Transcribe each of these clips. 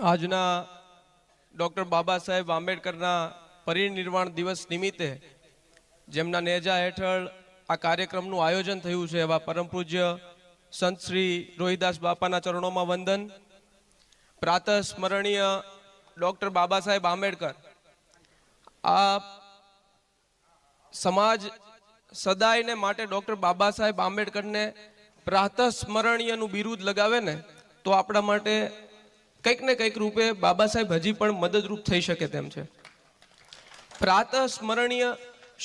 આજના ડૉક્ટર બાબા સાહેબ આંબેડકરના પરિનિર્વાણ દિવસ નિમિત્તે જેમના નેજા હેઠળ આ કાર્યક્રમનું આયોજન થયું છે એવા પરમ પૂજ્ય સંત શ્રી રોહિદાસ બાપાના ચરણોમાં વંદન. પ્રાતઃ સ્મરણીય ડૉક્ટર બાબા સાહેબ આંબેડકર. આ સમાજ સદાયને માટે ડૉક્ટર બાબા સાહેબ આંબેડકરને પ્રાતઃ સ્મરણીયનું બિરુદ લગાવે ને તો આપણા માટે કંઈક ને કંઈક રૂપે બાબા સાહેબ હજી પણ મદદરૂપ થઈ શકે તેમ છે. પ્રાતઃ સ્મરણીય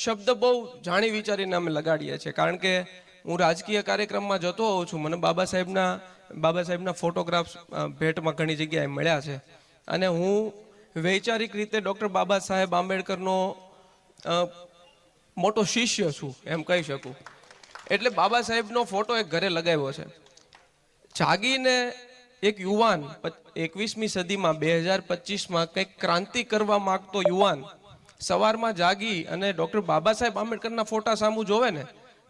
શબ્દ બહુ જાણી વિચારીને અમે લગાડીએ છીએ, કારણ કે હું રાજકીય કાર્યક્રમમાં જતો હોઉં છું. મને બાબા સાહેબના ફોટોગ્રાફ્સ ભેટમાં ઘણી જગ્યાએ મળ્યા છે અને હું વૈચારિક રીતે ડૉક્ટર બાબા સાહેબ આંબેડકરનો મોટો શિષ્ય છું એમ કહી શકું. એટલે બાબા સાહેબનો ફોટો એક ઘરે લગાવ્યો છે. જાગીને એક યુવાન 21મી સદીમાં 2025માં કંઈક ક્રાંતિ કરવા માંગતો યુવાન સવારમાં જાગી અને ડૉક્ટર બાબા સાહેબ આંબેડકરના ફોટા સામું જોવે ને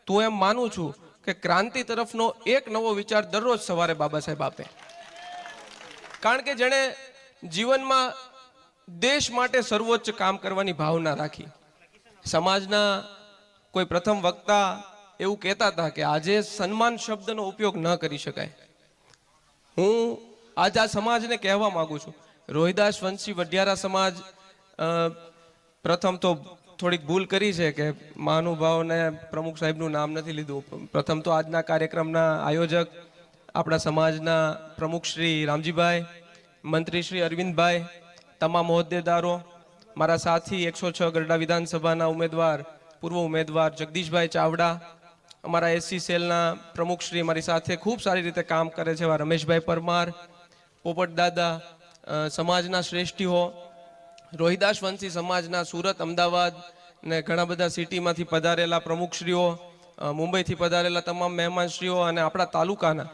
તો એમ માનું છું કે ક્રાંતિ તરફનો એક નવો વિચાર દરરોજ સવારે બાબા સાહેબ આપે. કારણ કે જેણે જીવનમાં દેશ માટે સર્વોચ્ચ કામ કરવાની ભાવના રાખી. સમાજના કોઈ પ્રથમ વક્તા એવું કહેતા હતા કે આજે સન્માન શબ્દનો ઉપયોગ ન કરી શકાય. હું આજ આ સમાજને કહેવા માંગુ છું, રોહિદાસ વંશી વઢિયારા સમાજ પ્રથમ તો થોડીક ભૂલ કરી છે કે મહાનુભાવને પ્રમુખ સાહેબનું નામ નથી લીધું. પ્રથમ તો આજના કાર્યક્રમના આયોજક આપણા સમાજના પ્રમુખ શ્રી રામજીભાઈ, મંત્રી શ્રી અરવિંદભાઈ, તમામ હોદ્દેદારો, મારા સાથી 106 ગરડા વિધાનસભાના ઉમેદવાર પૂર્વ ઉમેદવાર જગદીશભાઈ ચાવડા, અમારા એસસી સેલના પ્રમુખ શ્રી મારી સાથે ખૂબ સારી રીતે કામ કરે છે એવા રમેશભાઈ પરમાર, પોપટ દાદા, સમાજના શ્રેષ્ઠીઓ, રોહિદાસ વંશી સમાજના સુરત, અમદાવાદ ને ઘણા બધા સિટીમાંથી પધારેલા પ્રમુખશ્રીઓ, મુંબઈથી પધારેલા તમામ મહેમાનશ્રીઓ અને આપણા તાલુકાના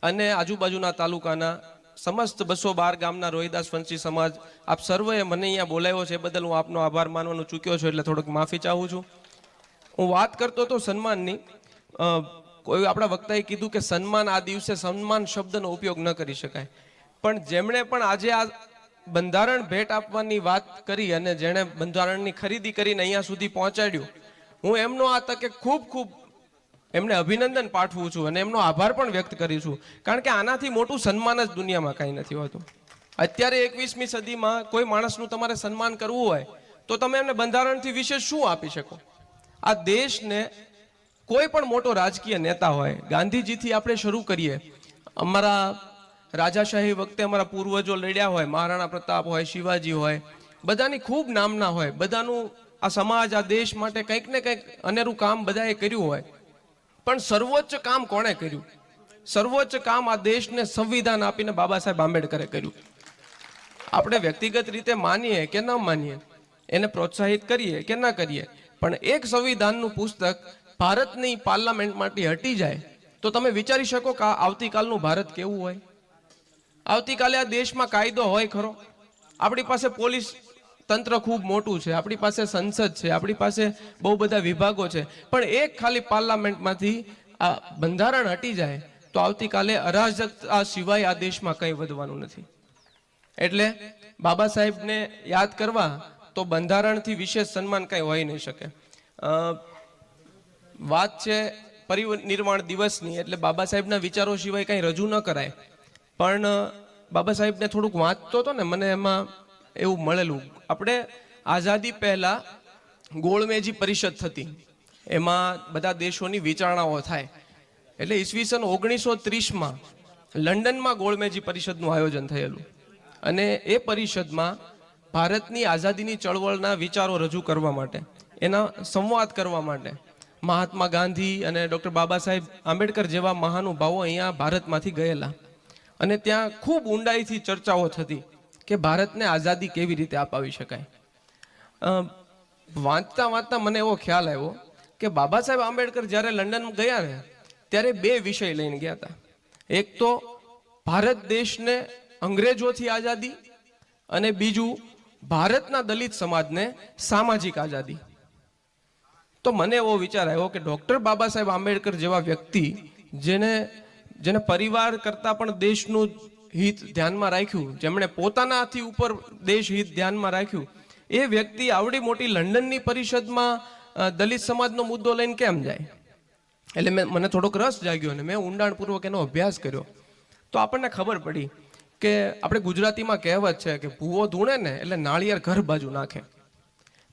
અને આજુબાજુના તાલુકાના સમસ્ત 212 ગામના રોહિદાસ વંશી સમાજ, આપ સર્વે મને અહીંયા બોલાવ્યો છે એ બદલ હું આપનો આભાર માનવાનું ચૂક્યો છું, એટલે થોડુંક માફી ચાહું છું. હું વાત કરતો હતો સન્માનની. કોઈ આપણા વક્તાએ કીધું કે સન્માન, આ દિવસે સન્માન શબ્દનો ઉપયોગ ન કરી શકાય, પણ જેમણે પણ આજે આ બંધારણ ભેટ આપવાની વાત કરી અને જેણે બંધારણની ખરીદી કરીને અહીંયા સુધી પહોંચાડ્યું, હું એમનો આ તકે ખૂબ ખૂબ એમને અભિનંદન પાઠવું છું અને એમનો આભાર પણ વ્યક્ત કરું છું. કારણ કે આનાથી મોટું સન્માન જ દુનિયામાં કાંઈ નથી હોતું. અત્યારે 21મી સદીમાં કોઈ માણસનું તમારે સન્માન કરવું હોય તો તમે એમને બંધારણથી વિશેષ શું આપી શકો? આ દેશને કોઈ પણ મોટો રાજકીય નેતા હોય, ગાંધીજીથી આપણે શરૂ કરીએ, અમારા રાજાશાહી વખતે અમારા પૂર્વજો લડ્યા હોય, મહારાણા પ્રતાપ હોય, શિવાજી હોય, બધાની ખૂબ નામના હોય, બધાનું આ સમાજ, આ દેશ માટે કંઈક ને કંઈક અનેરું કામ બધાએ કર્યું હોય, પણ સર્વોચ્ચ કામ કોણે કર્યું? સર્વોચ્ચ કામ આ દેશને સંવિધાન આપીને બાબા સાહેબ આંબેડકરે કર્યું. આપણે વ્યક્તિગત રીતે માનીએ કે ન માનીએ, એને પ્રોત્સાહિત કરીએ કે ન કરીએ, પણ એક સંવિધાનનું પુસ્તક ભારતની પાર્લામેન્ટમાંથી હટી જાય તો તમે વિચારી શકો કે આવતીકાલનું ભારત કેવું હોય? આવતીકાલે આ દેશમાં કાયદો હોય ખરો? આપણી પાસે પોલીસ તંત્ર ખૂબ મોટું છે, આપણી પાસે સંસદ છે, આપણી પાસે બહુ બધા વિભાગો છે, પણ એક ખાલી પાર્લામેન્ટમાંથી આ બંધારણ હટી જાય તો આવતીકાલે અરાજકતા સિવાય આ દેશમાં કંઈ વધવાનું નથી. એટલે બાબા સાહેબને યાદ કરવા તો બંધારણથી વિશેષ સન્માન કંઈ હોઈ નહીં શકે. વાત છે પરિનિર્વાણ દિવસની, એટલે બાબા સાહેબના વિચારો સિવાય કંઈ રજૂ ન કરાય. પણ બાબા સાહેબને થોડુંક વાંચતો હતો ને, મને એમાં એવું મળેલું. આપણે આઝાદી પહેલાં ગોળમેજી પરિષદ થતી, એમાં બધા દેશોની વિચારણાઓ થાય. એટલે ઈસવીસન 1930માં લંડનમાં ગોળમેજી પરિષદનું આયોજન થયેલું અને એ પરિષદમાં ભારતની આઝાદીની ચળવળના વિચારો રજૂ કરવા માટે, એના સંવાદ કરવા માટે મહાત્મા ગાંધી અને ડૉક્ટર બાબા સાહેબ આંબેડકર જેવા મહાનુભાવો અહીંયા ભારતમાંથી ગયેલા અને ત્યાં ખૂબ ઊંડાઈથી ચર્ચાઓ થતી કે ભારતને આઝાદી કેવી રીતે અપાવી શકાય. વાંચતા વાંચતા મને એવો ખ્યાલ આવ્યો કે બાબા સાહેબ આંબેડકર જ્યારે લંડન ગયા ને ત્યારે 2 વિષય લઈને ગયા હતા. એક તો ભારત દેશને અંગ્રેજોથી આઝાદી અને બીજું ભારતના દલિત સમાજને સામાજિક આઝાદી. તો મને એવો વિચાર આવ્યો કે ડૉક્ટર બાબા સાહેબ આંબેડકર જેવા વ્યક્તિ જેને પરિવાર કરતાં પણ દેશનું હિત ધ્યાનમાં રાખ્યું, જેમણે પોતાનાથી ઉપર દેશ હિત ધ્યાનમાં રાખ્યું, એ વ્યક્તિ આવડી મોટી લંડનની પરિષદમાં દલિત સમાજનો મુદ્દો લઈને કેમ જાય? એટલે મને થોડોક રસ જાગ્યો અને મેં ઊંડાણપૂર્વક એનો અભ્યાસ કર્યો. તો આપણને ખબર પડી કે આપણે ગુજરાતીમાં કહેવત છે કે ભૂવો ધૂણે ને એટલે નાળિયેર ઘર બાજુ નાખે.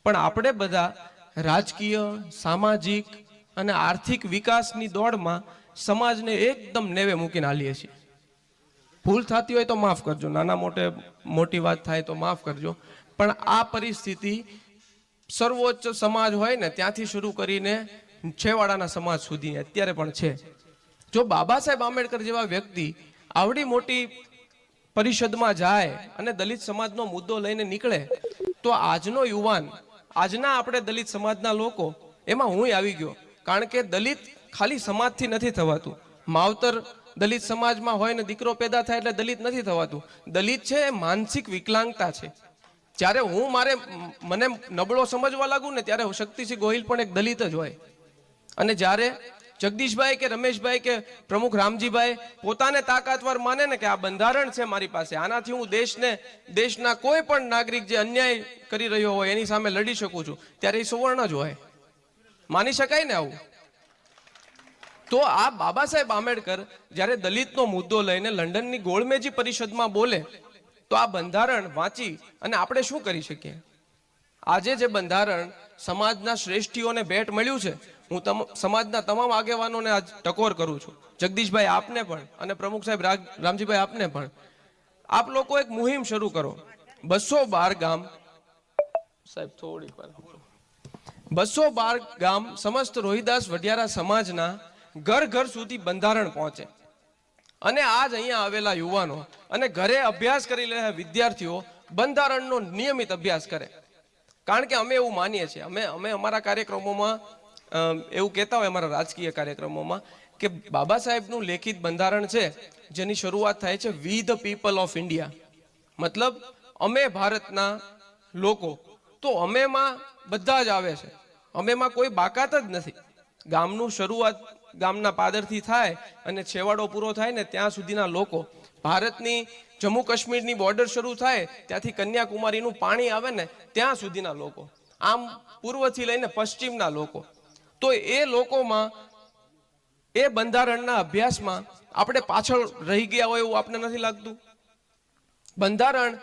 પણ આપણે બધા રાજકીય, સામાજિક અને આર્થિક વિકાસની દોડમાં સમાજને એકદમ નેવે મૂકીને હાલીએ છીએ. ભૂલ થતી હોય તો માફ કરજો, મોટી વાત થાય તો માફ કરજો, પણ આ પરિસ્થિતિ સર્વોચ્ચ સમાજ હોય ને ત્યાંથી શરૂ કરીને છેવાડાના સમાજ સુધી અત્યારે પણ છે. જો બાબા સાહેબ આંબેડકર જેવા વ્યક્તિ આવડી મોટી પરિષદમાં જાય અને દલિત સમાજનો મુદ્દો લઈને નીકળે તો આજનો યુવાન, આજના આપણે દલિત સમાજના લોકો, એમાં હું આવી ગયો. કારણ કે દલિત ખાલી સમાજથી નથી થવાતું. માવતર દલિત સમાજમાં હોય ને દીકરો પેદા થાય એટલે દલિત નથી થવાતું. દલિત છે એ માનસિક વિકલાંગતા છે. જ્યારે મને નબળો સમજવા લાગુ ને ત્યારે શક્તિસિંહ ગોહિલ પણ એક દલિત જ હોય. અને જ્યારે જગદીશભાઈ કે રમેશભાઈ કે પ્રમુખ રામજીભાઈ પોતાને તાકાતવર માને ને કે આ બંધારણ છે મારી પાસે, આનાથી હું દેશના કોઈ પણ નાગરિક જે અન્યાય કરી રહ્યો હોય એની સામે લડી શકું છું, ત્યારે એ સુવર્ણ જ હોય. માની શકાય ને આવું? તો આ બાબા સાહેબ આંબેડકર જ્યારે દલિતનો મુદ્દો લઈને લંડનની ગોળમેજી પરિષદમાં બોલે તો આ બંધારણ વાંચી અને આપણે શું કરી શકીએ? આજે જે બંધારણ સમાજના શ્રેષ્ઠીઓને ભેટ મળ્યું છે, હું સમાજના તમામ આગેવાનોને આજ ટકોર કરું છું, જગદીશભાઈ આપને પણ અને પ્રમુખ સાહેબ રામજીભાઈ આપને પણ. આપ લોકો એક મુહિમ શરૂ કરો. 212 ગામ, સાહેબ થોડીક વાર, 212 ગામ સમસ્ત રોહિદાસ વઢિયારા સમાજના ઘર ઘર સુધી બંધારણ પહોંચે અને આજ અહીંયા આવેલા યુવાનો અને ઘરે અભ્યાસ કરી રહેલા વિદ્યાર્થીઓ બંધારણનો નિયમિત અભ્યાસ કરે. કારણ કે અમે એવું માનીએ છીએ, અમે અમારા કાર્યક્રમોમાં એવું કહેતા હોય, અમારા રાજકીય કાર્યક્રમોમાં, કે બાબા સાહેબનું લેખિત બંધારણ છે જેની શરૂઆત થાય છે વી ધ પીપલ ઓફ ઇન્ડિયા. મતલબ અમે ભારતના લોકો. તો અમેમાં બધા જ આવે છે, અમેમાં કોઈ બાકાત જ નથી. ગામનું શરૂઆત ગામના પાદરથી થાય અને છેવાડો પૂરો થાય ને ત્યાં સુધીના લોકો. ભારતની જમ્મુ કાશ્મીરની બોર્ડર શરૂ થાય ત્યાંથી કન્યાકુમારીનું પાણી આવે ને ત્યાં સુધીના લોકો. આમ પૂર્વથી લઈને પશ્ચિમના લોકો. તો એ લોકોમાં એ બંધારણના અભ્યાસમાં આપણે પાછળ રહી ગયા હોય એવું આપણે નથી લાગતું? બંધારણ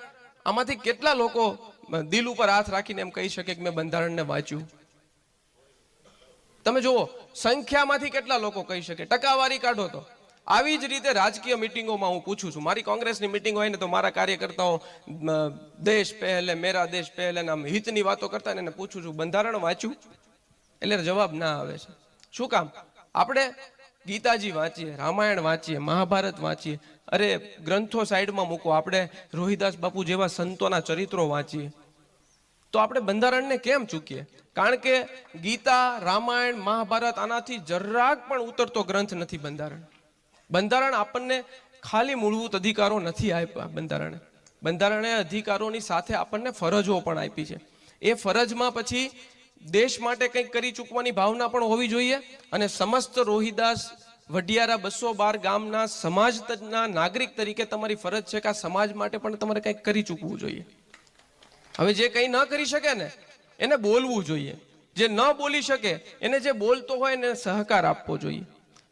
આમાંથી કેટલા લોકો દિલ ઉપર હાથ રાખીને એમ કહી શકે કે મેં બંધારણને વાંચ્યું? તમે જુઓ, સંખ્યામાંથી કેટલા લોકો કહી શકે? ટકાવારી કાઢો તો. આવી જ રીતે રાજકીય મિટિંગોમાં હું પૂછું છું, મારી કોંગ્રેસની મિટિંગ હોય ને તો મારા કાર્યકર્તાઓ દેશ પહેલે, મેરા દેશ પહેલે નામ હિતની વાતો કરતા ને એને પૂછું છું બંધારણ વાંચ્યું? એટલે જવાબ ના આવે છે. શું કામ? આપણે ગીતાજી વાંચીએ, રામાયણ વાંચીએ, મહાભારત વાંચીએ, અરે ગ્રંથો સાઈડમાં મૂકો, આપણે રોહિદાસ બાપુ જેવા સંતોના ચરિત્રો વાંચીએ, તો આપણે બંધારણને કેમ ચૂકીએ? કારણ કે ગીતા, રામાયણ, મહાભારત આનાથી જરાક પણ ઉતરતો ગ્રંથ નથી બંધારણ. બંધારણ આપણને ખાલી મૂળભૂત અધિકારો નથી આપ્યા. બંધારણે અધિકારોની સાથે આપણને ફરજો પણ આપી છે. એ ફરજમાં પછી દેશ માટે કંઈક કરી ચૂકવાની ભાવના પણ હોવી જોઈએ. અને સમસ્ત રોહિદાસ વઢિયારા 212 ગામના સમાજના નાગરિક તરીકે તમારી ફરજ છે કે આ સમાજ માટે પણ તમારે કંઈક કરી ચૂકવું જોઈએ. હવે જે કંઈ ન કરી શકે ને એને બોલવું જોઈએ. જે ન બોલી શકે એને જે બોલતો હોય એને સહકાર આપવો જોઈએ.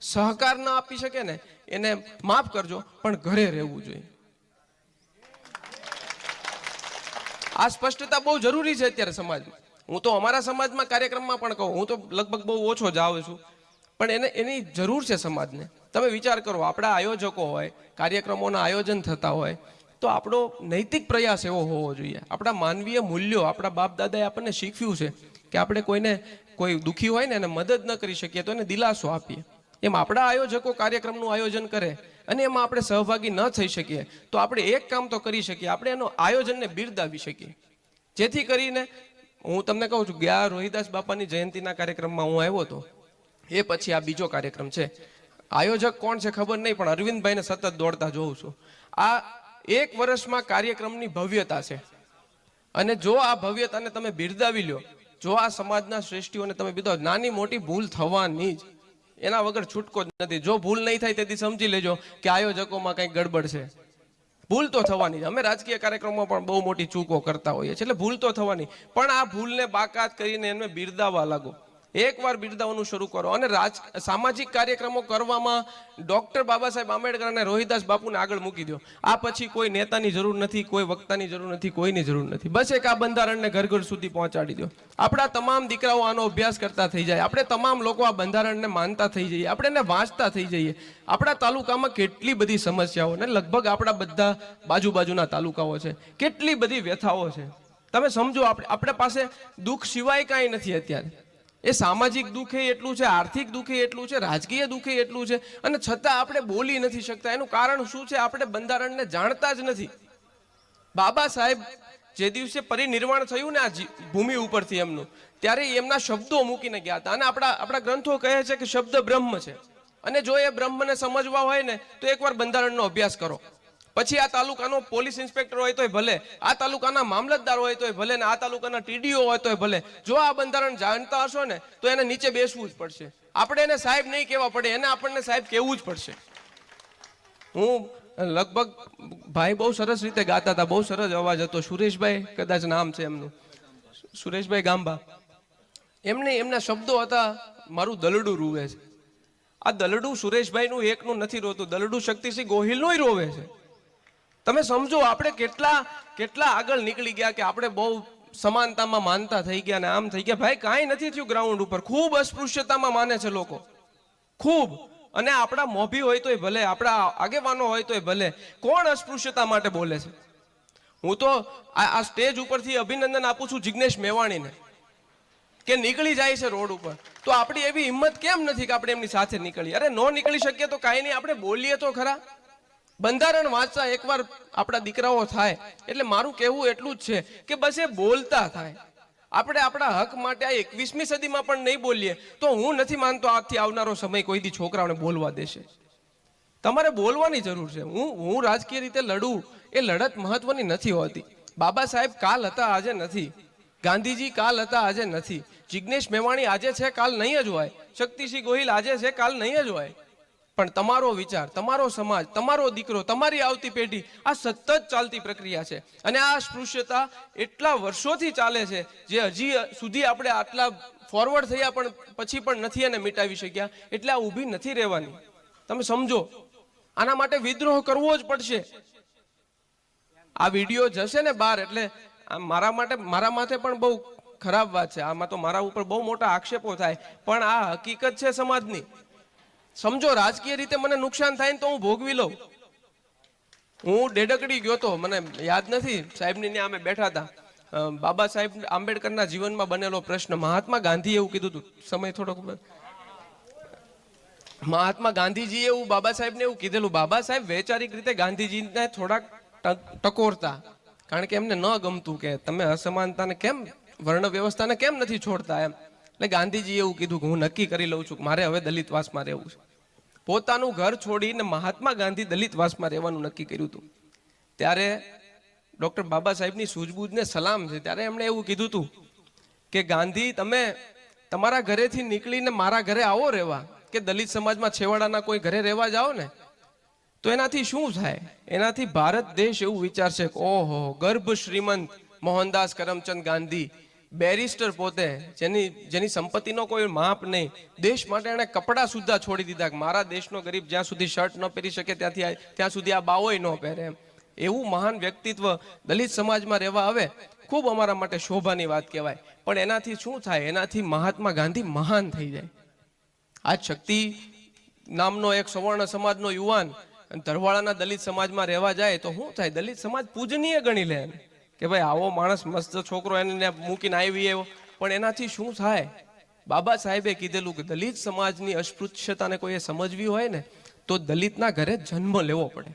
સહકાર ન આપી શકે ને એને માફ કરજો પણ ઘરે રહેવું જોઈએ. આ સ્પષ્ટતા બહુ જરૂરી છે અત્યારે સમાજમાં. હું તો અમારા સમાજમાં કાર્યક્રમમાં પણ કહું, હું તો લગભગ બહુ ઓછો જ આવું છું, પણ એની જરૂર છે સમાજને. તમે વિચાર કરો, આપણા આયોજકો હોય, કાર્યક્રમોના આયોજન થતા હોય તો આપણો નૈતિક પ્રયાસ એવો હોવો જોઈએ. આપણા માનવીય મૂલ્યો આપણા બાપ દાદાએ આપણને શીખવ્યું છે કે આપણે કોઈ દુઃખી હોય ને એને મદદ ન કરી શકીએ તો એને દિલાસો આપીએ. એમ આપણા આયોજકો કાર્યક્રમનું આયોજન કરે અને એમાં આપણે સહભાગી ન થઈ શકીએ તો આપણે એક કામ તો કરી શકીએ, આપણે એનો આયોજનને બિરદાવી શકીએ. જેથી કરીને હું તમને કહું છું, ગયા રોહિદાસ બાપાની જયંતિના કાર્યક્રમમાં હું આવ્યો હતો, એ પછી આ બીજો કાર્યક્રમ છે. આયોજક કોણ છે ખબર નહીં, પણ અરવિંદભાઈને સતત દોડતા જોઉં છું. આ 1 વર્ષમાં કાર્યક્રમની ભવ્યતા છે. અને જો આ ભવ્યતાને તમે બિરદાવી લ્યો, જો આ સમાજના શ્રેષ્ઠીઓને તમે બિરદાવો, નાની મોટી ભૂલ થવાની જ, એના વગર છૂટકો જ નથી. જો ભૂલ નહીં થાય તેથી સમજી લેજો કે આયોજકોમાં કંઈક ગડબડ છે. ભૂલ તો થવાની છે. અમે રાજકીય કાર્યક્રમમાં પણ બહુ મોટી ચૂકો કરતા હોઈએ છીએ, એટલે ભૂલ તો થવાની. પણ આ ભૂલને બાકાત કરીને એને બિરદાવવા લાગો. એકવાર બિરદાવવાનું શરૂ કરો. અને સામાજિક કાર્યક્રમો કરવામાં ડોક્ટર બાબા સાહેબ આંબેડકર અને રોહિદાસ બાપુને આગળ મૂકી દો. આ પછી કોઈ નેતાની જરૂર નથી, કોઈ વક્તાની જરૂર નથી, કોઈની જરૂર નથી. બસ એક આ બંધારણને ઘર ઘર સુધી પહોંચાડી દો. આપણા તમામ દીકરાઓ આનો અભ્યાસ કરતા થઈ જાય. આપણે તમામ લોકો આ બંધારણને માનતા થઈ જઈએ, આપણે એને વાંચતા થઈ જઈએ. આપણા તાલુકામાં કેટલી બધી સમસ્યાઓ, ને લગભગ આપણા બધા બાજુના તાલુકાઓ છે, કેટલી બધી વ્યથાઓ છે. તમે સમજો, આપણે પાસે દુઃખ સિવાય કાંઈ નથી અત્યારે. એ સામાજિક દુઃખ એટલું છે, આર્થિક દુઃખ એટલું છે, રાજકીય દુઃખ એટલું છે, અને છતાં આપણે બોલી નથી શકતા. એનું કારણ શું છે? આપણે બંધારણને જાણતા જ નથી. બાબા સાહેબ જે દિવસે પરિનિર્વાણ થયું ને આ ભૂમિ ઉપરથી એમનું, ત્યારે એમના શબ્દો મૂકીને ગયા હતા. અને આપણા ગ્રંથો કહે છે કે શબ્દ બ્રહ્મ છે, અને જો એ બ્રહ્મને સમજવા હોય ને તો એકવાર બંધારણનો અભ્યાસ કરો. પછી આ તાલુકાનો પોલીસ ઇન્સ્પેક્ટર હોય તોય ભલે, આ તાલુકાના મામલતદાર હોય તોય ભલે, ને આ તાલુકાના ટીડીઓ હોય તોય ભલે, જો આ બંધારણ જાણતા હશો ને તો એને નીચે બેસવું જ પડશે. આપણે એને સાહેબ નહીં કહેવા પડે, એને આપણને સાહેબ કહેવું જ પડશે. હું લગભગ ભાઈ બહુ સરસ રીતે ગાતા હતા, બહુ સરસ અવાજ હતો. સુરેશભાઈ કદાચ નામ છે એમનું, સુરેશભાઈ ગાંબા. એમના શબ્દો હતા, મારું દલડું રૂવે છે. આ દલડું સુરેશભાઈનું એકનું નથી રોતું, દલડું શક્તિસિંહ ગોહિલનું રોવે છે. તમે સમજો, આપણે કેટલા આગળ નીકળી ગયા કે આપણે બહુ સમાનતામાં માનતા થઈ ગયા ને આમ થઈ ગયા. ભાઈ કાંઈ નથી થયું ગ્રાઉન્ડ ઉપર. ખૂબ અસ્પૃશ્યતામાં માને છે લોકો, ખૂબ. અને આપણા મોભી હોય તોય ભલે, આપણા આગેવાનો હોય તોય ભલે, કોણ અસ્પૃશ્યતા માટે બોલે છે? હું તો આ સ્ટેજ ઉપરથી અભિનંદન આપું છું જિગ્નેશ મેવાણીને, કે નીકળી જાય છે રોડ ઉપર. તો આપણી એવી હિંમત કેમ નથી કે આપણે એમની સાથે નીકળીએ? અરે નો નીકળી શકીએ તો કાંઈ નહીં, આપણે બોલીએ તો ખરા. બંધારણ વાંચતા એકવાર આપણા દીકરાઓ થાય એટલે મારું કહેવું એટલું જ છે કે બસ એ બોલતા થાય. આપણે આપણા હક માટે આ 21મી સદીમાં પણ નહીં બોલીએ તો હું નથી માનતો આજથી આવનારો સમય કોઈ દી છોકરાઓને બોલવા દેશે. તમારે બોલવાની જરૂર છે. હું રાજકીય રીતે લડું, એ લડત મહત્વની નથી હોતી. બાબા સાહેબ કાલ હતા, આજે નથી. ગાંધીજી કાલ હતા, આજે નથી. જિગ્નેશ મેવાણી આજે છે, કાલ નહીં જ હોય. શક્તિસિંહ ગોહિલ આજે છે, કાલ નહીં જ હોય. પણ તમારો વિચાર, તમારો સમાજ, તમારો દીકરો, તમારી આવતી પેઢી, આ સતત ચાલતી પ્રક્રિયા છે. અને આ સ્પૃશ્યતા એટલા વર્ષોથી ચાલે છે, જે હજી સુધી આપણે આટલા ફોરવર્ડ થયા પણ પછી પણ નથી એને મિટાવી શક્યા. એટલે આ ઊભી નથી રહેવાની. તમે સમજો, આના માટે વિદ્રોહ કરવો જ પડશે. આ વિડીયો જશે ને બહાર, એટલે મારા માથે પણ બહુ ખરાબ વાત છે. આમાં તો મારા ઉપર બહુ મોટા આક્ષેપો થાય, પણ આ હકીકત છે સમાજની. સમજો, રાજકીય રીતે મને નુકસાન થાય ને તો હું ભોગવી લઉં. હું ડેડકડી ગયો તો, મને યાદ નથી, સાહેબની ત્યાં અમે બેઠા હતા. બાબા સાહેબ આંબેડકરના જીવનમાં બનેલો પ્રશ્ન. મહાત્મા ગાંધી એવું કીધું હતું, સમય થોડોક, મહાત્મા ગાંધીજીએ એવું બાબા સાહેબને એવું કીધેલું. બાબા સાહેબ વૈચારિક રીતે ગાંધીજીને થોડાક ટકોરતા, કારણ કે એમને ન ગમતું કે તમે અસમાનતાને કેમ, વર્ણ વ્યવસ્થાને કેમ નથી છોડતા એમ. એટલે ગાંધીજીએ એવું કીધું કે હું નક્કી કરી લઉં છું કે મારે હવે દલિતવાસમાં રહેવું છે. પોતાનું ઘર છોડીને મહાત્મા ગાંધી દલિતવાસમાં રહેવાનું નક્કી કર્યું હતું. ત્યારે ડોક્ટર બાબા સાહેબની સૂઝબૂઝને સલામ છે. ત્યારે એમણે એવું કીધું હતું કે ગાંધી, તમે તમારા ઘરેથી નીકળીને મારા ઘરે આવો રહેવા, કે દલિત સમાજમાં છેવાડાના કોઈ ઘરે રહેવા જાઓ ને તો એનાથી શું થાય? એનાથી ભારત દેશ એવું વિચારશે કે ઓહો, ગર્ભ શ્રીમંત મોહનદાસ કરમચંદ ગાંધી, બેરિસ્ટર પોતે, જેની સંપત્તિનો કોઈ માપ નહીં, દેશ માટે એણે કપડાં સુદ્ધા છોડી દીધા કે મારા દેશનો ગરીબ જ્યાં સુધી શર્ટ ન પહેરી શકે ત્યાં સુધી આ બાવોય ન પહેરે એમ. એવું મહાન વ્યક્તિત્વ દલિત સમાજમાં રહેવા આવે, ખૂબ અમારા માટે શોભાની વાત કહેવાય. પણ એનાથી શું થાય? એનાથી મહાત્મા ગાંધી મહાન થઈ જાય. આજ શક્તિ નામનો એક સવર્ણ સમાજનો યુવાન ધરવાળાના દલિત સમાજમાં રહેવા જાય તો શું થાય? દલિત સમાજ પૂજનીય ગણી લે કે ભાઈ આવો માણસ, મસ્ત છોકરો એને મૂકીને આવી આવ્યો. પણ એનાથી શું થાય? બાબા સાહેબે કીધેલું કે દલિત સમાજની અસ્પૃશ્યતાને કોઈએ સમજવી હોય ને તો દલિતના ઘરે જન્મ લેવો પડે.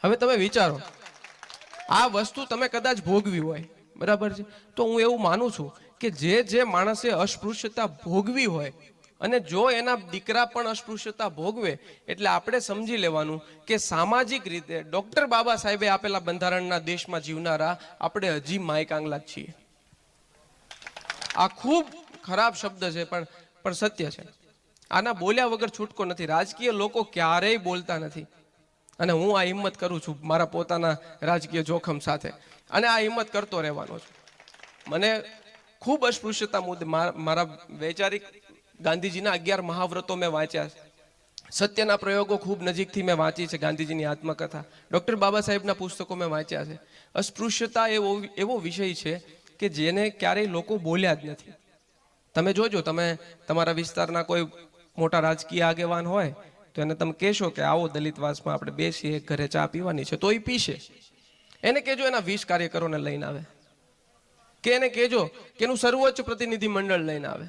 હવે તમે વિચારો, આ વસ્તુ તમે કદાચ ભોગવી હોય, બરાબર છે, તો હું એવું માનું છું કે જે માણસે અસ્પૃશ્યતા ભોગવી હોય અને જો એના દીકરા પણ અસ્પૃશ્યતા ભોગવે, એટલે આપણે સમજી લેવાનું કે સામાજિક રીતે ડોક્ટર બાબા સાહેબે આપેલા બંધારણના દેશમાં જીવનારા આપણે હજી માયકાંગલા જ છીએ. આ ખૂબ ખરાબ શબ્દ છે, પણ સત્ય છે. આના બોલ્યા વગર છૂટકો નથી. રાજકીય લોકો ક્યારેય બોલતા નથી. અને હું આ હિંમત કરું છું મારા પોતાના રાજકીય જોખમ સાથે, અને આ હિંમત કરતો રહેવાનો છું. મને ખૂબ અસ્પૃશ્યતા મુદ્દે મારા વૈચારિક ગાંધીજીના 11 મહાવ્રતો મેં વાંચ્યા છે. સત્યના પ્રયોગો ખૂબ નજીકથી મેં વાંચી છે. ગાંધીજીની આત્મકથા, ડૉક્ટર બાબા સાહેબના પુસ્તકો મેં વાંચ્યા છે. અસ્પૃશ્યતા એવો વિષય છે કે જેને ક્યારેય લોકો બોલ્યા જ નથી. તમે જોજો, તમે તમારા વિસ્તારના કોઈ મોટા રાજકીય આગેવાન હોય તો એને તમે કહેશો કે આવો દલિતવાસમાં આપણે બેસીએ, ઘરે ચા પીવાની છે, તો એ પીશે. એને કહેજો એના 20 કાર્યકરોને લઈને આવે, કે એને કહેજો કે એનું સર્વોચ્ચ પ્રતિનિધિ મંડળ લઈને આવે,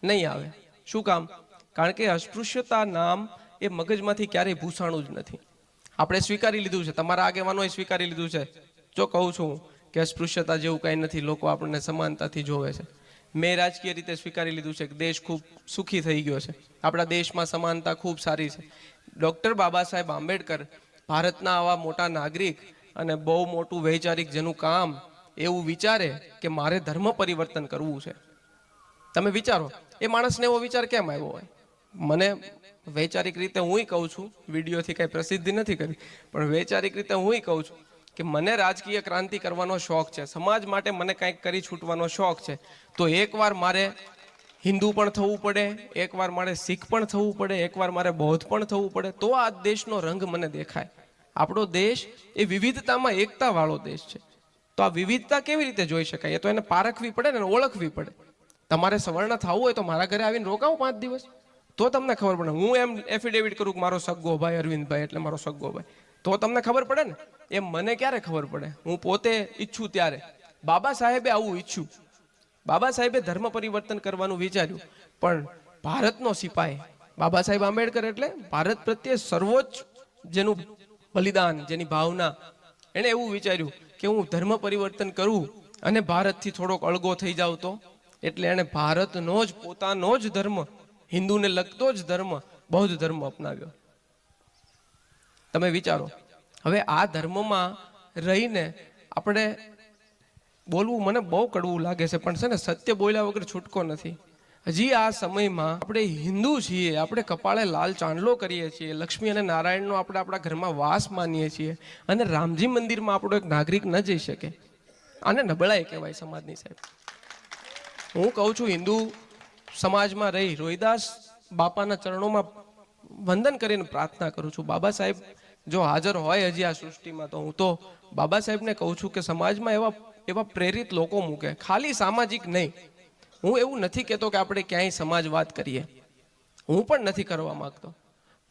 નહીં આવે. શું કામ? કારણ કે અસ્પૃશ્યતા નામ એ મગજમાંથી ક્યારેય ભૂસાણું જ નથી. આપણે સ્વીકારી લીધું છે, તમારા આગેવાનોએ સ્વીકારી લીધું છે. જો કહું છું કે અસ્પૃશ્યતા જેવું કાંઈ નથી, લોકો આપણને સમાનતાથી જોવે છે. મેં રાજકીય રીતે સ્વીકારી લીધું છે કે દેશ ખૂબ સુખી થઈ ગયો છે, આપણા દેશમાં સમાનતા ખૂબ સારી છે. ડૉક્ટર બાબા સાહેબ આંબેડકર ભારતના આવા મોટા નાગરિક અને બહુ મોટું વૈચારિક જેનું કામ એવું વિચારે કે મારે ધર્મ પરિવર્તન કરવું છે. તમે વિચારો, એ માણસને એવો વિચાર કેમ આવ્યો હોય? મને વૈચારિક રીતે હુંય કહું છું, વિડીયોથી કાંઈ પ્રસિદ્ધિ નથી કરી, પણ વૈચારિક રીતે હુંય કહું છું કે મને રાજકીય ક્રાંતિ કરવાનો શોખ છે, સમાજ માટે મને કંઈક કરી છૂટવાનો શોખ છે. તો એકવાર મારે હિન્દુ પણ થવું પડે, એકવાર મારે શીખ પણ થવું પડે, એકવાર મારે બૌદ્ધ પણ થવું પડે, તો આ દેશનો રંગ મને દેખાય. આપણો દેશ એ વિવિધતામાં એકતાવાળો દેશ છે. તો આ વિવિધતા કેવી રીતે જોઈ શકાય? એ તો એને પારખવી પડે ને, ઓળખવી પડે. તમારે સવર્ણ થવું હોય તો મારા ઘરે આવીને રોકાવો 5 દિવસ, તો તમને ખબર પડે. હું એમ એફિડેવિટ કરું કે મારો સગ્ગો ભાઈ અરવિંદભાઈ એટલે મારો સગ્ગો ભાઈ, તો તમને ખબર પડે ને. એમ મને ક્યારે ખબર પડે? હું પોતે ઈચ્છું ત્યારે. બાબા સાહેબે આવું ઈચ્છ્યું. બાબા સાહેબે ધર્મ પરિવર્તન કરવાનું વિચાર્યું, પણ ભારતનો સિપાહી બાબા સાહેબ આંબેડકર એટલે ભારત પ્રત્યે સર્વોચ્ચ જેનું બલિદાન, જેની ભાવના, એણે એવું વિચાર્યું કે હું ધર્મ પરિવર્તન કરું અને ભારતથી થોડોક અળગો થઈ જાઉં તો. એટલે એણે ભારતનો જ પોતાનો જ ધર્મ, હિન્દુને લગતો જ ધર્મ, બૌદ્ધ ધર્મ અપનાવ્યો. તમે વિચારો, હવે આ ધર્મમાં રહીને આપણે બોલવું મને બહુ કડવું લાગે છે, પણ છે ને, સત્ય બોલ્યા વગર છૂટકો નથી. હજી આ સમયમાં આપણે હિન્દુ છીએ, આપણે કપાળે લાલ ચાંદલો કરીએ છીએ, લક્ષ્મી અને નારાયણનો આપણે આપણા ઘરમાં વાસ માનીએ છીએ, અને રામજી મંદિરમાં આપણો એક નાગરિક ન જઈ શકે. આને નબળાઈ કહેવાય સમાજની. સાહેબ, હું કહું છું, હિન્દુ સમાજમાં રહી રોહિદાસ બાપાના ચરણોમાં વંદન કરીને પ્રાર્થના કરું છું. બાબા સાહેબ જો હાજર હોય હજી આ સૃષ્ટિમાં, તો હું તો બાબા સાહેબને કહું છું કે સમાજમાં એવા પ્રેરિત લોકો મૂકે, ખાલી સામાજિક નહીં. હું એવું નથી કહેતો કે આપણે ક્યાંય સમાજવાદ કરીએ, હું પણ નથી કરવા માંગતો,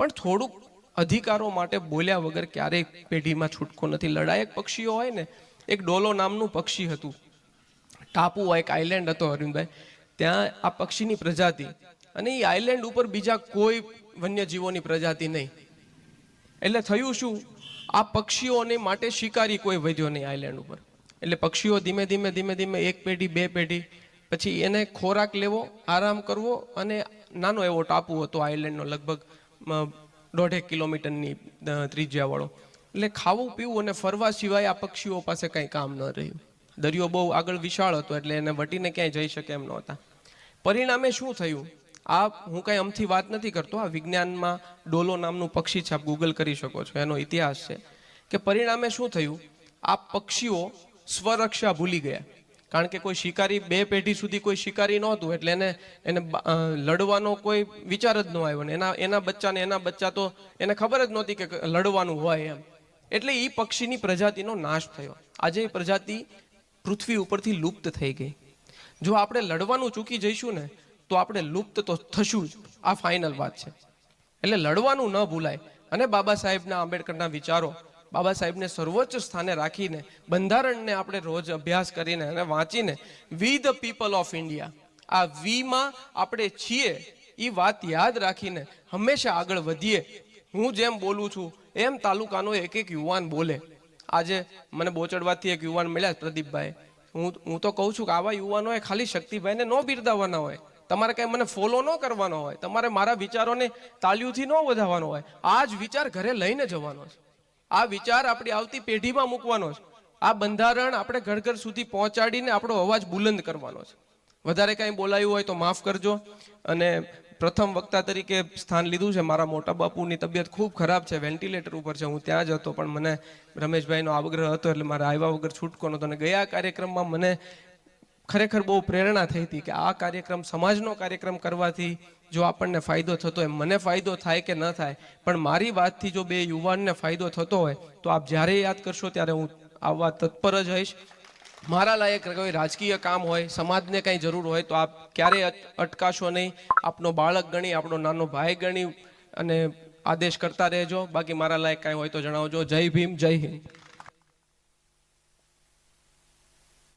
પણ થોડુંક અધિકારો માટે બોલ્યા વગર ક્યારેય પેઢીમાં છૂટકો નથી. લડાયક પક્ષીઓ હોય ને, એક ડોલો નામનું પક્ષી હતું, ટાપુ હોય, એક આઈલેન્ડ હતો અરવિંદભાઈ, ત્યાં આ પક્ષીની પ્રજાતિ, અને એ આઈલેન્ડ ઉપર બીજા કોઈ વન્યજીવોની પ્રજાતિ નહીં. એટલે થયું શું, આ પક્ષીઓને માટે શિકારી કોઈ વધ્યો નહીં આઈલેન્ડ ઉપર. એટલે પક્ષીઓ ધીમે ધીમે 1 પેઢી 2 પેઢી પછી એને ખોરાક લેવો, આરામ કરવો, અને નાનો એવો ટાપુ હતો આઈલેન્ડનો, લગભગ 1.5 કિલોમીટરની ત્રિજ્યાવાળો. એટલે ખાવું પીવું અને ફરવા સિવાય આ પક્ષીઓ પાસે કંઈ કામ ન રહ્યું. દરિયો બહુ આગળ વિશાળ હતો, એટલે એને વટીને ક્યાંય જઈ શકે એમ નહોતા. પરિણામે શું થયું? આ હું કાંઈ અમથી વાત નથી કરતો, આ વિજ્ઞાનમાં ડોલો નામનું પક્ષી છે, આપ ગૂગલ કરી શકો છો, એનો ઇતિહાસ છે કે પરિણામે શું થયું, આ પક્ષીઓ સ્વરક્ષા ભૂલી ગયા. કારણ કે કોઈ શિકારી 2 પેઢી સુધી કોઈ શિકારી નહોતું, એટલે એને લડવાનો કોઈ વિચાર જ ન આવ્યો ને. એના બચ્ચા તો એને ખબર જ નહોતી કે લડવાનું હોય એમ. એટલે એ પક્ષીની પ્રજાતિનો નાશ થયો. આજે એ પ્રજાતિ પૃથ્વી ઉપરથી લુપ્ત થઈ ગઈ. જો આપણે લડવાનું ચૂકી જઈશું ને, તો આપણે લુપ્ત તો થશું જ. આ ફાઇનલ વાત છે. એટલે લડવાનું ન ભૂલાય. અને બાબા સાહેબના, આંબેડકરના વિચારો, બાબા સાહેબને સર્વોચ્ચ સ્થાને રાખીને, બંધારણને આપણે રોજ અભ્યાસ કરીને અને વાંચીને, વી ધ પીપલ ઓફ ઇન્ડિયા, આ વીમાં આપણે છીએ, એ વાત યાદ રાખીને હંમેશા આગળ વધીએ. હું જેમ બોલું છું એમ તાલુકાનો એક યુવાન બોલે. આજે મને બોચડવાથી એક યુવાન મળ્યા, પ્રદીપભાઈ. હું તો કહું છું કે આવા યુવાનોએ ખાલી શક્તિભાઈને ન બિરદાવવાના હોય, તમારે કઈ મને ફોલો ન કરવાનો હોય, તમારે મારા વિચારોને તાલીઓથી ન વધાવવાનો હોય. આ જ વિચાર ઘરે લઈને જવાનો છે. આ વિચાર આપણી આવતી પેઢીમાં મૂકવાનો છે. આ બંધારણ આપણે ઘર ઘર સુધી પહોંચાડીને આપણો અવાજ બુલંદ કરવાનો છે. વધારે કાંઈ બોલાયું હોય તો માફ કરજો, અને પ્રથમ વક્તા તરીકે સ્થાન લીધું છે. મારા મોટા બાપુની તબિયત ખૂબ ખરાબ છે, વેન્ટિલેટર ઉપર છે, હું ત્યાં જ હતો, પણ મને રમેશભાઈનો આગ્રહ હતો એટલે મારે આવ્યા વગર છૂટકો નહોતો. અને ગયા કાર્યક્રમમાં મને ખરેખર બહુ પ્રેરણા થઈ હતી કે આ કાર્યક્રમ સમાજનો કાર્યક્રમ કરવાથી જો આપણને ફાયદો થતો હોય, મને ફાયદો થાય કે ન થાય, પણ મારી વાતથી જો બે યુવાનને ફાયદો થતો હોય તો આપ જ્યારે યાદ કરશો ત્યારે હું આવવા તત્પર જ હોઈશ. મારા લાયક કોઈ રાજકીય કામ હોય, સમાજને કંઈ જરૂર હોય તો આપ ક્યારેય અટકાશો નહીં. આપનો બાળક ગણી, આપણો નાનો ભાઈ ગણી અને આદેશ કરતા રહેજો. બાકી મારા લાયક કાંઈ હોય તો જણાવજો. જય ભીમ, જય હિન્દ.